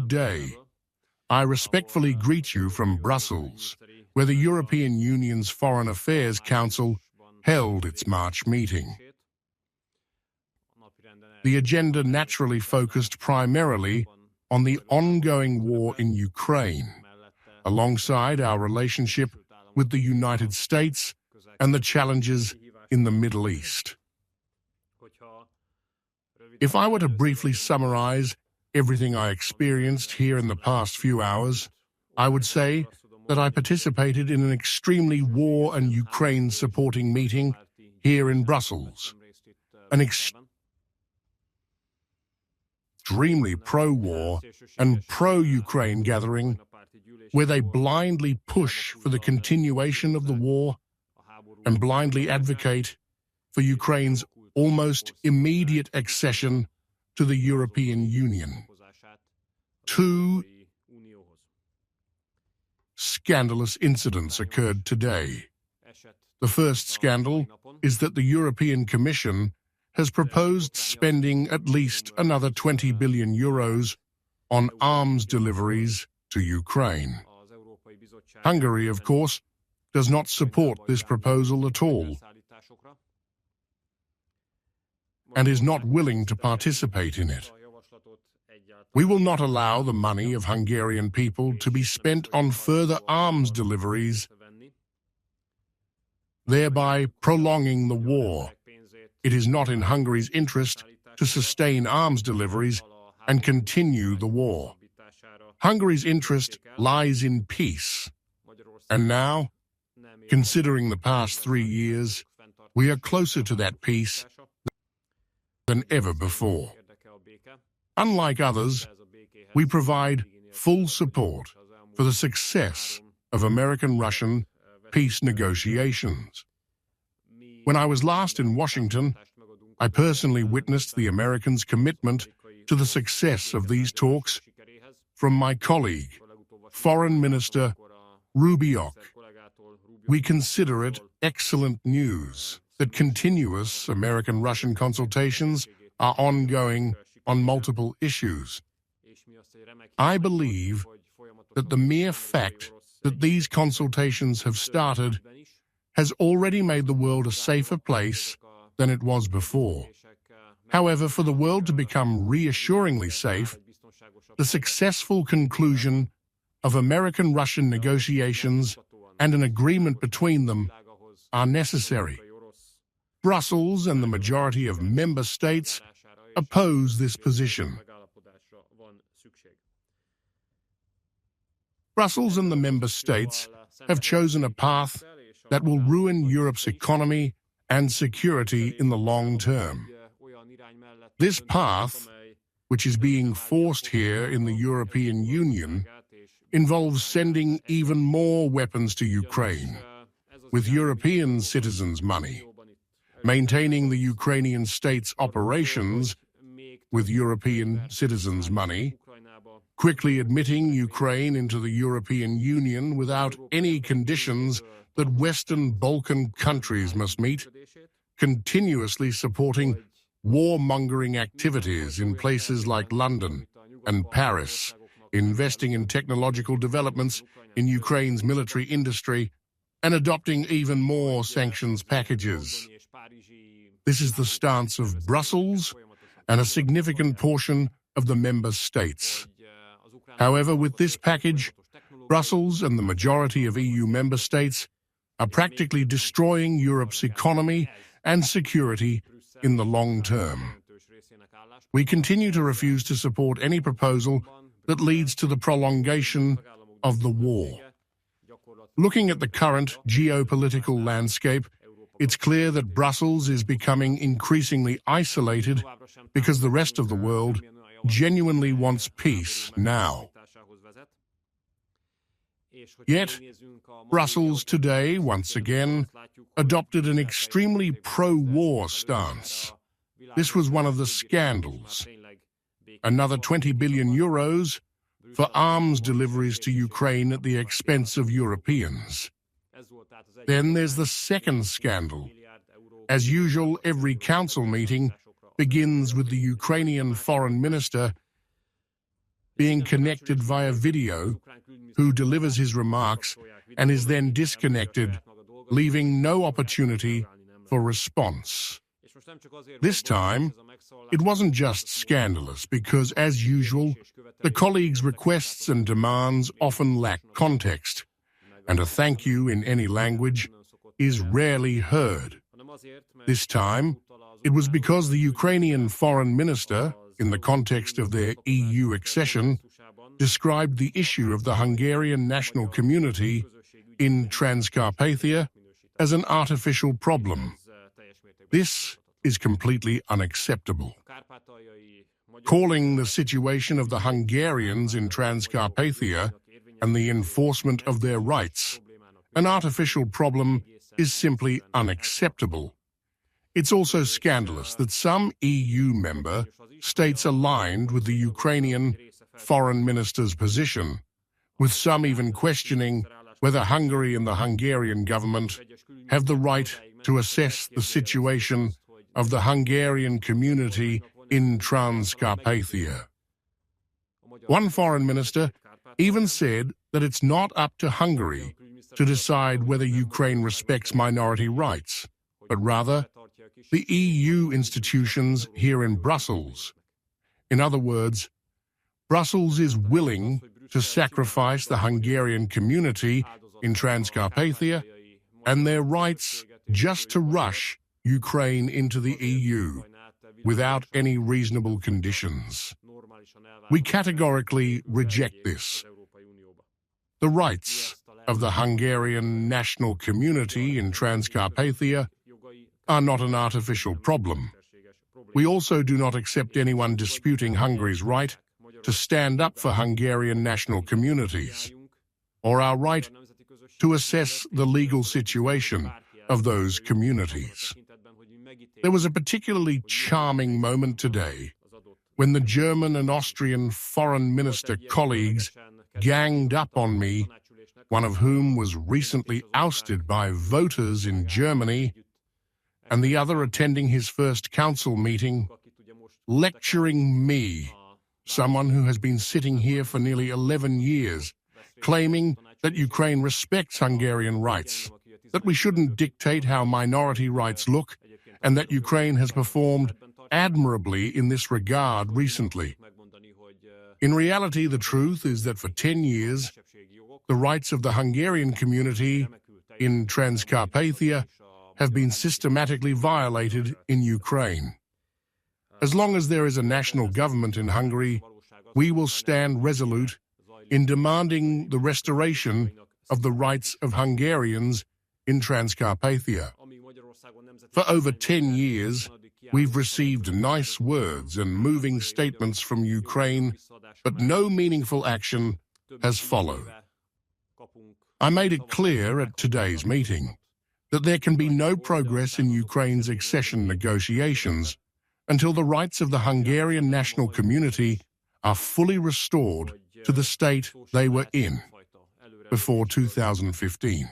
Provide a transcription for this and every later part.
good day. I respectfully greet you from Brussels, where the European Union's Foreign Affairs Council held its March meeting. The agenda naturally focused primarily on the ongoing war in Ukraine, alongside our relationship with the United States and the challenges in the Middle East. If I were to briefly summarize everything I experienced here in the past few hours, I would say that I participated in an extremely war and Ukraine-supporting meeting here in Brussels, an extremely pro-war and pro-Ukraine gathering where they blindly push for the continuation of the war and blindly advocate for Ukraine's almost immediate accession to the European Union. Two scandalous incidents occurred today. The first scandal is that the European Commission has proposed spending at least another 20 billion euros on arms deliveries to Ukraine. Hungary, of course, does not support this proposal at all and is not willing to participate in it. We will not allow the money of Hungarian people to be spent on further arms deliveries, thereby prolonging the war. It is not in Hungary's interest to sustain arms deliveries and continue the war. Hungary's interest lies in peace. And now, considering the past 3 years, we are closer to that peace than ever before. Unlike others, we provide full support for the success of American-Russian peace negotiations. When I was last in Washington, I personally witnessed the Americans' commitment to the success of these talks from my colleague, Foreign Minister Rubio. We consider it excellent news that continuous American-Russian consultations are ongoing on multiple issues. I believe that the mere fact that these consultations have started has already made the world a safer place than it was before. However, for the world to become reassuringly safe, the successful conclusion of American-Russian negotiations and an agreement between them are necessary. Brussels and the majority of member states oppose this position. Brussels and the member states have chosen a path that will ruin Europe's economy and security in the long term. This path, which is being forced here in the European Union, involves sending even more weapons to Ukraine, with European citizens' money, maintaining the Ukrainian state's operations with European citizens' money, quickly admitting Ukraine into the European Union without any conditions that Western Balkan countries must meet, continuously supporting warmongering activities in places like London and Paris, investing in technological developments in Ukraine's military industry, and adopting even more sanctions packages. This is the stance of Brussels and a significant portion of the member states. However, with this package, Brussels and the majority of EU member states are practically destroying Europe's economy and security in the long term. We continue to refuse to support any proposal that leads to the prolongation of the war. Looking at the current geopolitical landscape, it's clear that Brussels is becoming increasingly isolated because the rest of the world genuinely wants peace now. Yet, Brussels today, once again, adopted an extremely pro-war stance. This was one of the scandals. Another 20 billion euros for arms deliveries to Ukraine at the expense of Europeans. Then there's the second scandal. As usual, every council meeting begins with the Ukrainian foreign minister being connected via video, who delivers his remarks and is then disconnected, leaving no opportunity for response. This time, it wasn't just scandalous because, as usual, the colleagues' requests and demands often lack context, and a thank you in any language is rarely heard. This time, it was because the Ukrainian foreign minister, in the context of their EU accession, described the issue of the Hungarian national community in Transcarpathia as an artificial problem. This is completely unacceptable. Calling the situation of the Hungarians in Transcarpathia and the enforcement of their rights an artificial problem is simply unacceptable. It's also scandalous that some EU member states aligned with the Ukrainian foreign minister's position, with some even questioning whether Hungary and the Hungarian government have the right to assess the situation of the Hungarian community in Transcarpathia. One foreign minister even said that it's not up to Hungary to decide whether Ukraine respects minority rights, but rather the EU institutions here in Brussels. In other words, Brussels is willing to sacrifice the Hungarian community in Transcarpathia and their rights just to rush Ukraine into the EU without any reasonable conditions. We categorically reject this. The rights of the Hungarian national community in Transcarpathia are not an artificial problem. We also do not accept anyone disputing Hungary's right to stand up for Hungarian national communities, or our right to assess the legal situation of those communities. There was a particularly charming moment today when the German and Austrian foreign minister colleagues ganged up on me, one of whom was recently ousted by voters in Germany, and the other attending his first council meeting, lecturing me, someone who has been sitting here for nearly 11 years, claiming that Ukraine respects Hungarian rights, that we shouldn't dictate how minority rights look, and that Ukraine has performed admirably in this regard recently. In reality, the truth is that for 10 years, the rights of the Hungarian community in Transcarpathia have been systematically violated in Ukraine. As long as there is a national government in Hungary, we will stand resolute in demanding the restoration of the rights of Hungarians in Transcarpathia. For over 10 years, we've received nice words and moving statements from Ukraine, but no meaningful action has followed. I made it clear at today's meeting that there can be no progress in Ukraine's accession negotiations until the rights of the Hungarian national community are fully restored to the state they were in before 2015.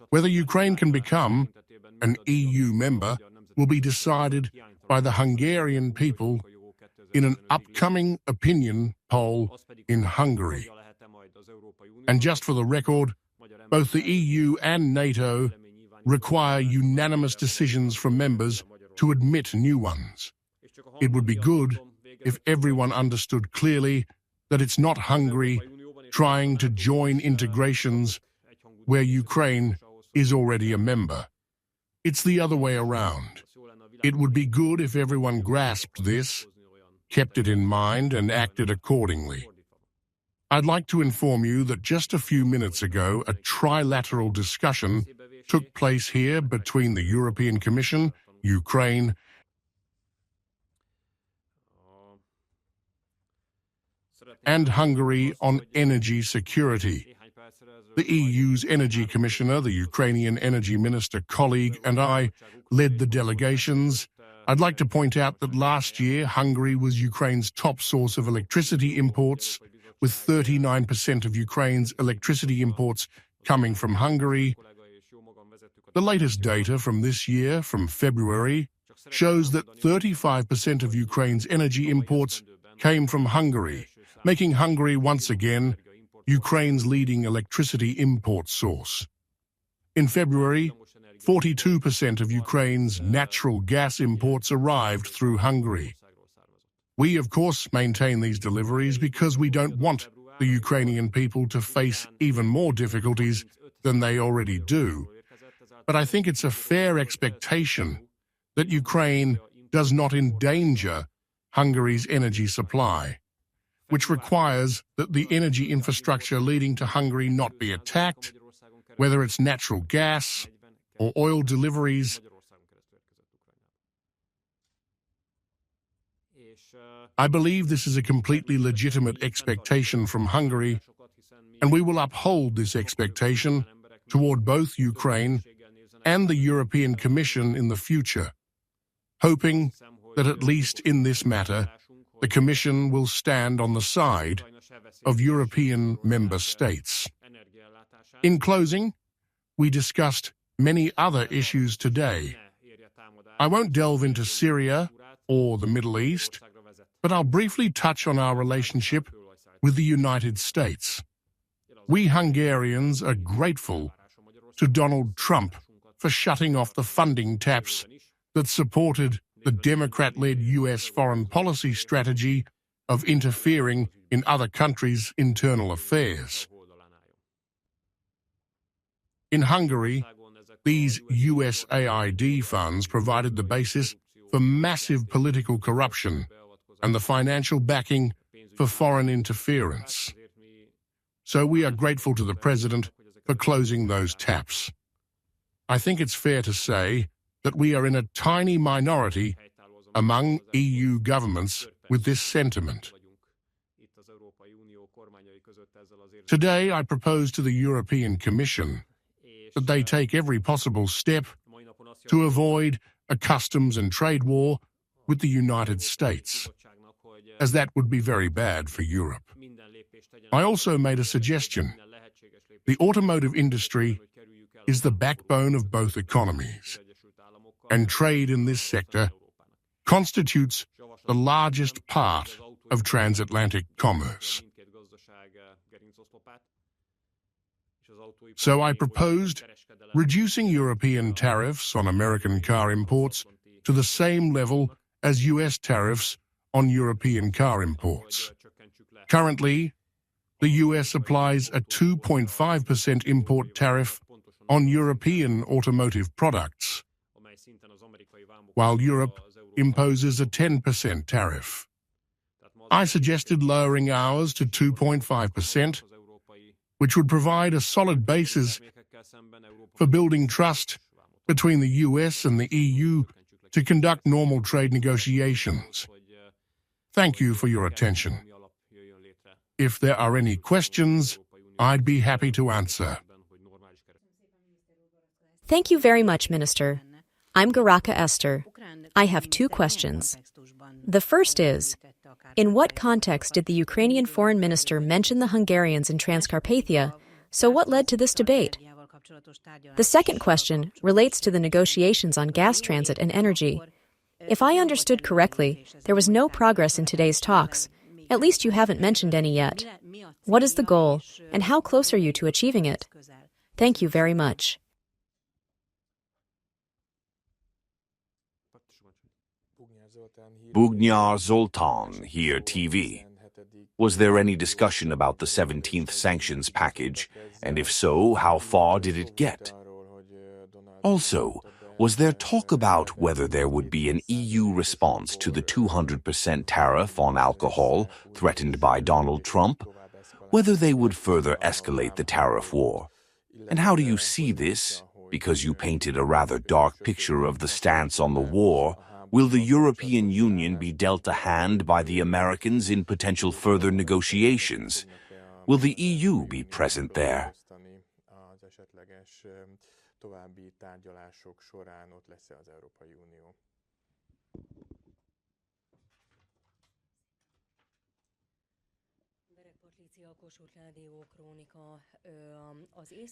Whether Ukraine can become an EU member will be decided by the Hungarian people in an upcoming opinion poll in Hungary. And just for the record, both the EU and NATO require unanimous decisions from members to admit new ones. It would be good if everyone understood clearly that it's not Hungary trying to join integrations where Ukraine is already a member. It's the other way around. It would be good if everyone grasped this, kept it in mind, and acted accordingly. I'd like to inform you that just a few minutes ago, a trilateral discussion took place here between the European Commission, Ukraine, and Hungary on energy security. The EU's Energy Commissioner, the Ukrainian Energy Minister colleague, and I led the delegations. I'd like to point out that last year, Hungary was Ukraine's top source of electricity imports, with 39% of Ukraine's electricity imports coming from Hungary. The latest data from this year, from February, shows that 35% of Ukraine's energy imports came from Hungary, making Hungary once again Ukraine's leading electricity import source. In February, 42% of Ukraine's natural gas imports arrived through Hungary. We, of course, maintain these deliveries because we don't want the Ukrainian people to face even more difficulties than they already do. But I think it's a fair expectation that Ukraine does not endanger Hungary's energy supply, which requires that the energy infrastructure leading to Hungary not be attacked, whether it's natural gas or oil deliveries. I believe this is a completely legitimate expectation from Hungary, and we will uphold this expectation toward both Ukraine and the European Commission in the future, hoping that at least in this matter, the Commission will stand on the side of European member states. In closing, we discussed many other issues today. I won't delve into Syria or the Middle East, but I'll briefly touch on our relationship with the United States. We Hungarians are grateful to Donald Trump for shutting off the funding taps that supported the Democrat-led U.S. foreign policy strategy of interfering in other countries' internal affairs. In Hungary, these USAID funds provided the basis for massive political corruption and the financial backing for foreign interference. So we are grateful to the President for closing those taps. I think it's fair to say that we are in a tiny minority among EU governments with this sentiment. Today, I propose to the European Commission that they take every possible step to avoid a customs and trade war with the United States, as that would be very bad for Europe. I also made a suggestion. The automotive industry is the backbone of both economies, and trade in this sector constitutes the largest part of transatlantic commerce. So I proposed reducing European tariffs on American car imports to the same level as US tariffs on European car imports. Currently, the US applies a 2.5% import tariff on European automotive products, while Europe imposes a 10% tariff. I suggested lowering ours to 2.5%, which would provide a solid basis for building trust between the US and the EU to conduct normal trade negotiations. Thank you for your attention. If there are any questions, I'd be happy to answer. Thank you very much, Minister. I'm Garaka Esther. I have two questions. The first is, in what context did the Ukrainian foreign minister mention the Hungarians in Transcarpathia, so what led to this debate? The second question relates to the negotiations on gas transit and energy. If I understood correctly, there was no progress in today's talks. At least you haven't mentioned any yet. What is the goal, and how close are you to achieving it? Thank you very much. Bugnyar Zoltan, here TV. Was there any discussion about the 17th sanctions package, and if so, how far did it get? Also, was there talk about whether there would be an EU response to the 200% tariff on alcohol threatened by Donald Trump? Whether they would further escalate the tariff war? And how do you see this? Because you painted a rather dark picture of the stance on the war. Will the European Union be dealt a hand by the Americans in potential further negotiations? Will the EU be present there?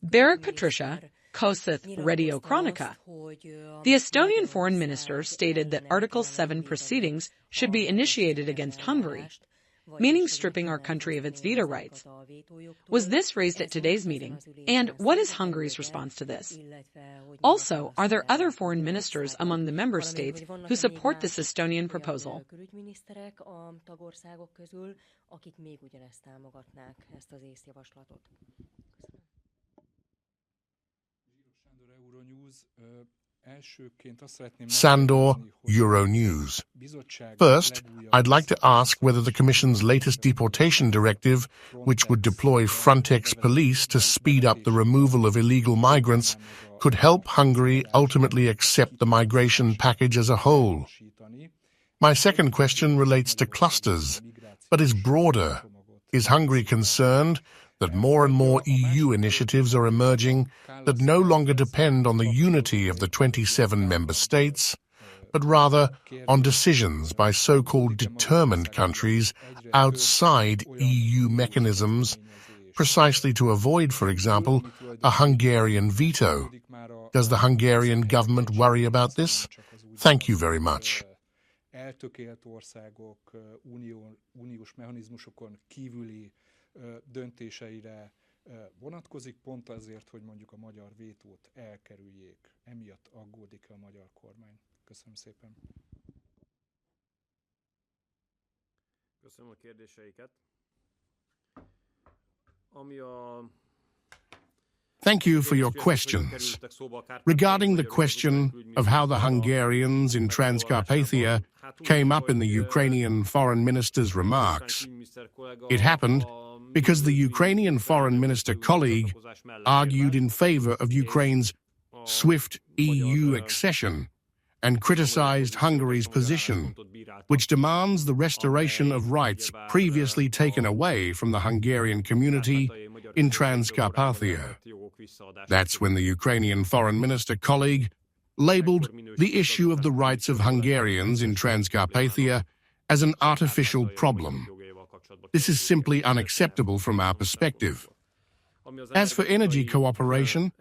Barak Patricia, Kossuth Radio Chronica. The Estonian foreign minister stated that Article 7 proceedings should be initiated against Hungary. meaning stripping our country of its veto rights. Was this raised at today's meeting? And what is Hungary's response to this? Also, are there other foreign ministers among the member states who support this Estonian proposal? Sandor, Euronews. First, I'd like to ask whether the Commission's latest deportation directive, which would deploy Frontex police to speed up the removal of illegal migrants, could help Hungary ultimately accept the migration package as a whole. My second question relates to clusters, but is broader. Is Hungary concerned that more and more EU initiatives are emerging that no longer depend on the unity of the 27 member states, but rather on decisions by so-called determined countries outside EU mechanisms, precisely to avoid, for example, a Hungarian veto? Does the Hungarian government worry about this? Thank you very much. Eltökélt országok uniós mechanizmusokon kívüli döntéseire vonatkozik, pont azért, hogy mondjuk a magyar vétót elkerüljék. Emiatt aggódik a magyar kormány. Köszönöm szépen. Köszönöm a kérdéseiket. Thank you for your questions. Regarding the question of how the Hungarians in Transcarpathia came up in the Ukrainian foreign minister's remarks, it happened because the Ukrainian foreign minister colleague argued in favor of Ukraine's swift EU accession and criticized Hungary's position, which demands the restoration of rights previously taken away from the Hungarian community in Transcarpathia. That's when the Ukrainian foreign minister colleague labeled the issue of the rights of Hungarians in Transcarpathia as an artificial problem. This is simply unacceptable from our perspective. As for energy cooperation,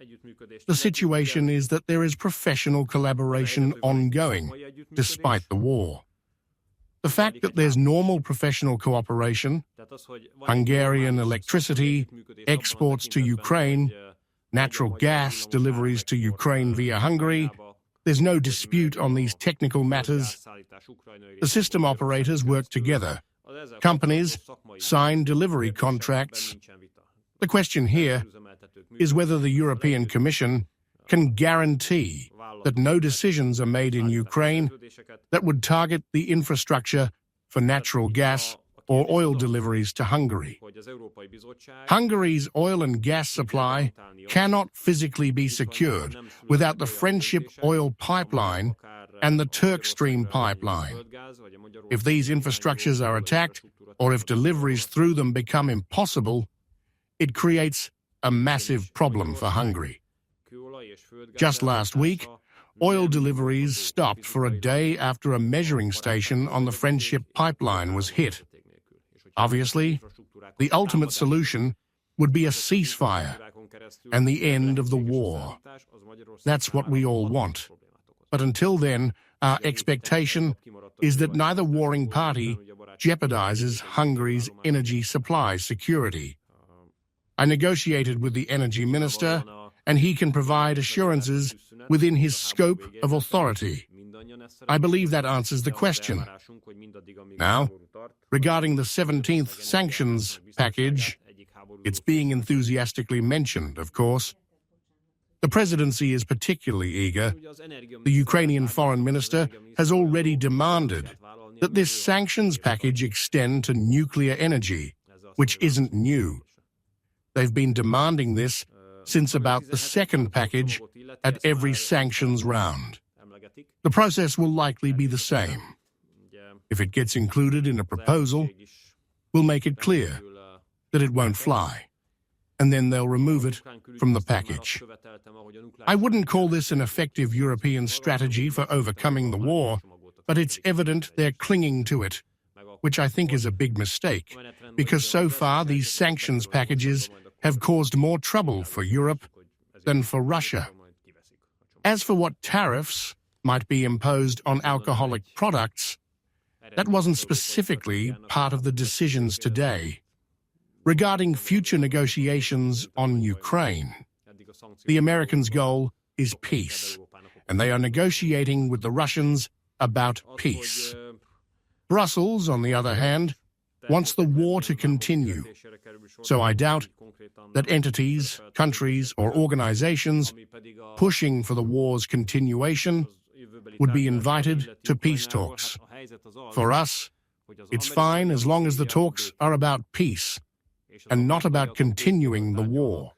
the situation is that there is professional collaboration ongoing, despite the war. The fact that there's normal professional cooperation, Hungarian electricity, exports to Ukraine, natural gas deliveries to Ukraine via Hungary, there's no dispute on these technical matters. The system operators work together. Companies sign delivery contracts. The question here is whether the European Commission can guarantee that no decisions are made in Ukraine that would target the infrastructure for natural gas or oil deliveries to Hungary. Hungary's oil and gas supply cannot physically be secured without the Friendship oil pipeline and the Turk Stream pipeline. If these infrastructures are attacked, or if deliveries through them become impossible, it creates a massive problem for Hungary. Just last week, oil deliveries stopped for a day after a measuring station on the Friendship pipeline was hit. Obviously, the ultimate solution would be a ceasefire and the end of the war. That's what we all want. But until then, our expectation is that neither warring party jeopardizes Hungary's energy supply security. I negotiated with the energy minister, and he can provide assurances within his scope of authority. I believe that answers the question. Now, regarding the 17th sanctions package, it's being enthusiastically mentioned, of course. The presidency is particularly eager. The Ukrainian foreign minister has already demanded that this sanctions package extend to nuclear energy, which isn't new. They've been demanding this since about the second package at every sanctions round. The process will likely be the same. If it gets included in a proposal, we'll make it clear that it won't fly, and then they'll remove it from the package. I wouldn't call this an effective European strategy for overcoming the war, but it's evident they're clinging to it, which I think is a big mistake, because so far these sanctions packages have caused more trouble for Europe than for Russia. As for what tariffs might be imposed on alcoholic products, that wasn't specifically part of the decisions today. Regarding future negotiations on Ukraine, the Americans' goal is peace, and they are negotiating with the Russians about peace. Brussels, on the other hand, wants the war to continue, so I doubt that entities, countries, or organizations pushing for the war's continuation would be invited to peace talks. For us, it's fine as long as the talks are about peace and not about continuing the war.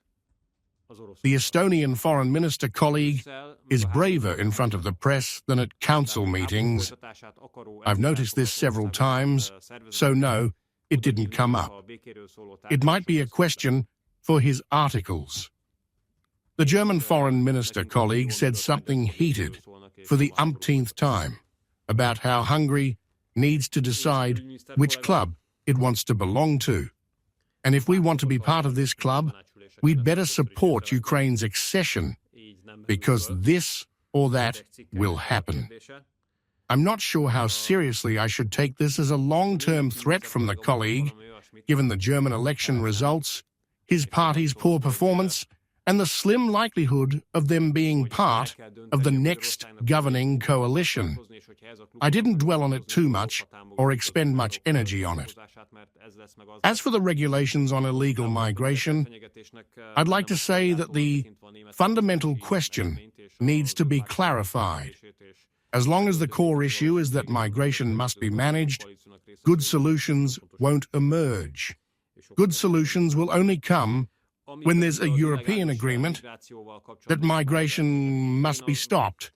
The Estonian foreign minister colleague is braver in front of the press than at council meetings. I've noticed this several times, so no, it didn't come up. It might be a question for his articles. The German foreign minister colleague said something heated for the umpteenth time about how Hungary needs to decide which club it wants to belong to. And if we want to be part of this club, we'd better support Ukraine's accession, because this or that will happen. I'm not sure how seriously I should take this as a long-term threat from the colleague, given the German election results, his party's poor performance, and the slim likelihood of them being part of the next governing coalition. I didn't dwell on it too much or expend much energy on it. As for the regulations on illegal migration, I'd like to say that the fundamental question needs to be clarified. As long as the core issue is that migration must be managed, good solutions won't emerge. Good solutions will only come when there's a European agreement that migration must be stopped.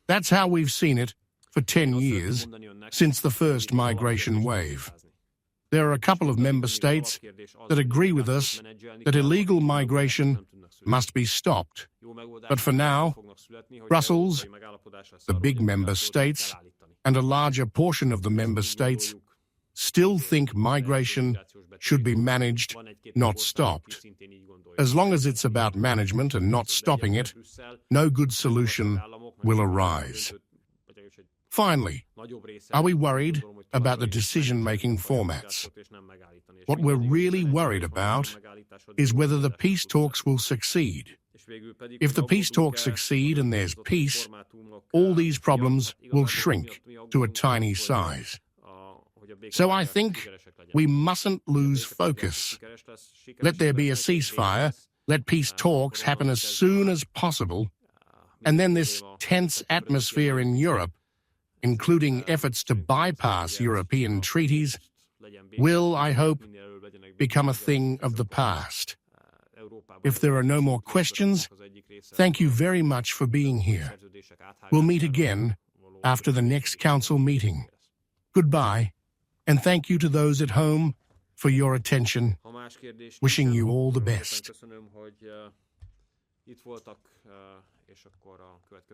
That's how we've seen it for 10 years, since the first migration wave. There are a couple of member states that agree with us that illegal migration must be stopped. But for now, Brussels, the big member states, and a larger portion of the member states still think migration should be managed, not stopped. As long as it's about management and not stopping it, no good solution will arise. Finally, are we worried about the decision-making formats? What we're really worried about is whether the peace talks will succeed. If the peace talks succeed and there's peace, all these problems will shrink to a tiny size. So I think we mustn't lose focus. Let there be a ceasefire, let peace talks happen as soon as possible, and then this tense atmosphere in Europe, including efforts to bypass European treaties, will, I hope, become a thing of the past. If there are no more questions, thank you very much for being here. We'll meet again after the next council meeting. Goodbye, and thank you to those at home for your attention. Wishing you all the best.